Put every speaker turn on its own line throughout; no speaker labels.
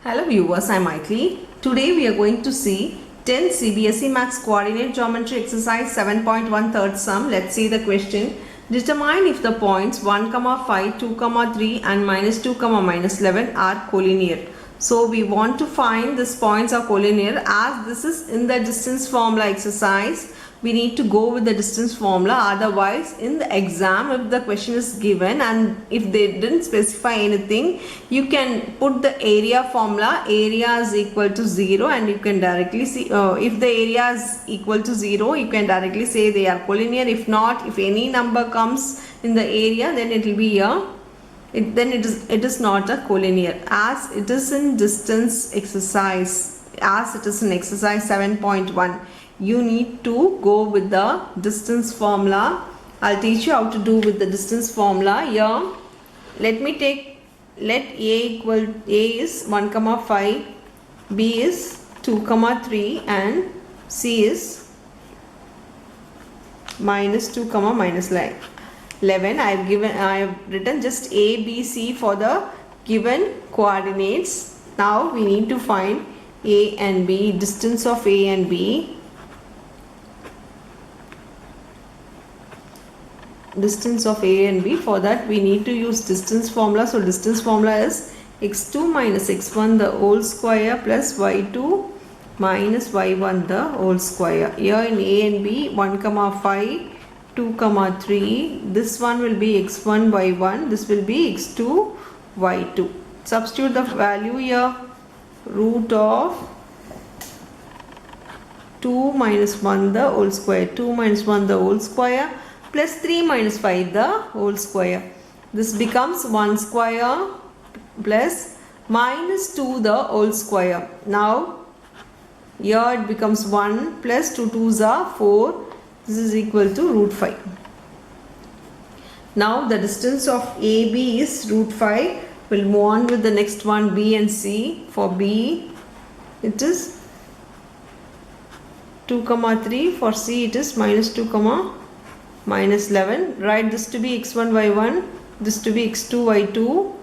Hello viewers, I am Maithili. Today we are going to see 10 CBSE Maths Coordinate Geometry Exercise 7.1 third sum. Let's see the question. Determine if the points 1, 5, 2, 3 and -2, -11 are collinear. So we want to find these points are collinear. As this is in the distance formula exercise, we need to go with the distance formula. Otherwise in the exam, if the question is given and if they didn't specify anything, you can put the area formula. Area is equal to 0 and you can directly see if the area is equal to 0, you can directly say they are collinear. If not, if any number comes in the area, then it will be here. It is not a collinear, as it is in distance exercise. As it is in exercise 7.1, you need to go with the distance formula. I'll teach you how to do with the distance formula. Here let A is 1, 5, B is 2, 3 and C is -2, -11. I have written just A, B, C for the given coordinates. Now we need to find A and B, distance of A and B. Distance of A and B. For that we need to use distance formula. So distance formula is x2 minus x1 the whole square plus y2 minus y1 the whole square. Here in A and B, 1, 5, 2, 3, this one will be x1 y1, this will be x2 y2. Substitute the value here. Root of 2 minus 1 the whole square, 2 minus 1 the whole square plus 3 minus 5 the whole square. This becomes 1 square plus minus 2 the whole square. Now here it becomes 1 plus 2 2s are 4. This is equal to root 5. Now the distance of AB is root 5. We'll move on with the next one, B and C. For B it is 2, 3. For C it is -2, -11. Write this to be x1 y1, this to be x2 y2.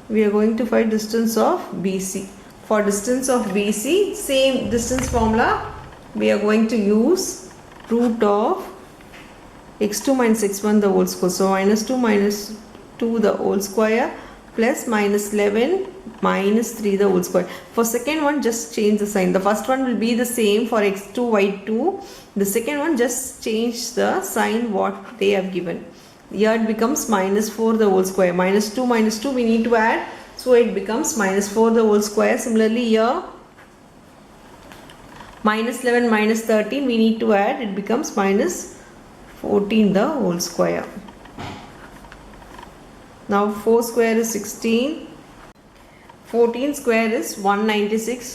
We are going to find distance of BC. For distance of BC, same distance formula. We are going to use root of x2 minus x1 the whole square. So -2 minus 2 the whole square plus -11 minus 3 the whole square. For second one, just change the sign. The first one will be the same for x2 y2. The second one, just change the sign what they have given. Here it becomes -4 the whole square. -2 we need to add, so it becomes -4 the whole square. Similarly here -11 -13 we need to add, it becomes -14 the whole square. Now 4 square is 16, 14 square is 196.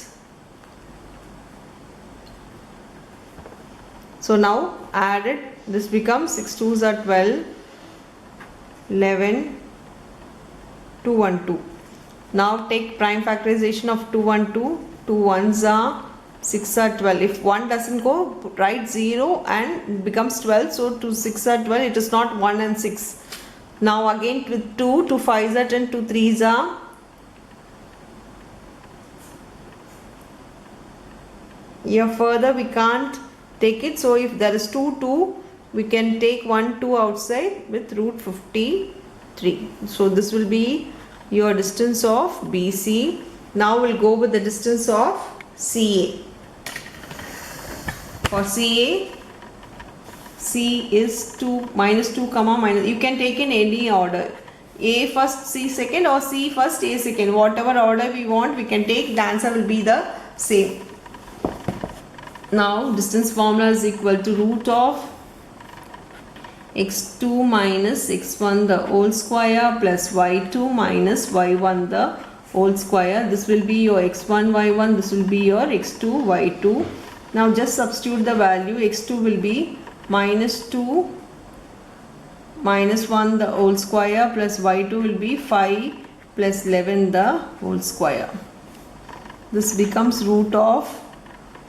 So now add it, this becomes 6 2s are 12, 11, 212. Now take prime factorization of 212, 2 1s are 6 are 12. If 1 doesn't go, write 0 and it becomes 12. So 2 6 are 12, it is not 1 and 6. Now again with 2, 2 5s are 10, 2 3s are. Here further we can't take it, so if there is 2 2, we can take 1 2 outside with root 53. So this will be your distance of BC. Now we'll go with the distance of CA. For CA, C is 2 -2, you can take in any order. A first, C second, or C first, A second. Whatever order we want, we can take. The answer will be the same. Now distance formula is equal to root of x2 minus x1 the whole square plus y2 minus y1 the whole square. This will be your x1 y1, this will be your x2 y2. Now just substitute the value. X2 will be -2 minus 1 the whole square plus y2 will be 5 plus 11 the whole square. This becomes root of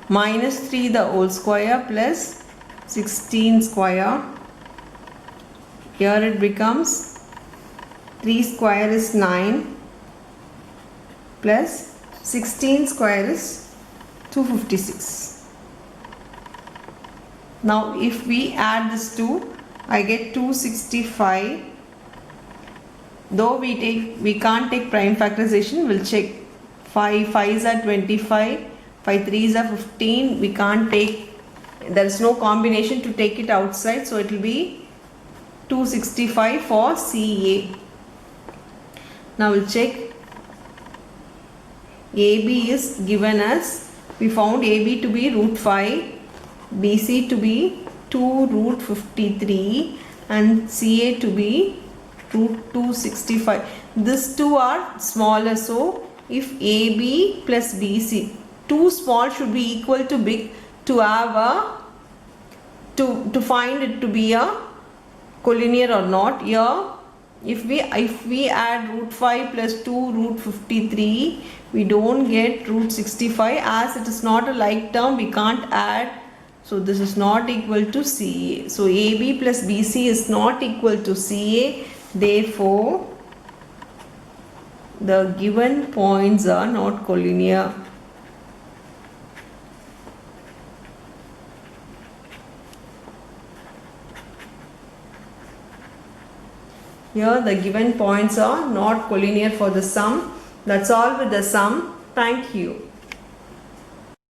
-3 the whole square plus 16 square Here it becomes 3 square is 9 plus 16 square is 256. Now if we add this 2, I get 265. Though we can't take prime factorization, we'll check. 5 5s are 25, 5 3s are 15. We can't take, there is no combination to take it outside, so it will be 265 for CA. Now we'll check. AB is given as, we found AB to be root 5, BC to be 2 root 53 and CA to be root 265. These two are smaller, so if AB plus BC, two small should be equal to big to have a, to find it to be a collinear or not. Here if we add root 5 plus 2 root 53, we don't get root 65. As it is not a like term, we can't add, so this is not equal to CA. So AB plus BC is not equal to CA, therefore the given points are not collinear. Here the given points are not collinear for the sum. That's all with the sum. Thank you.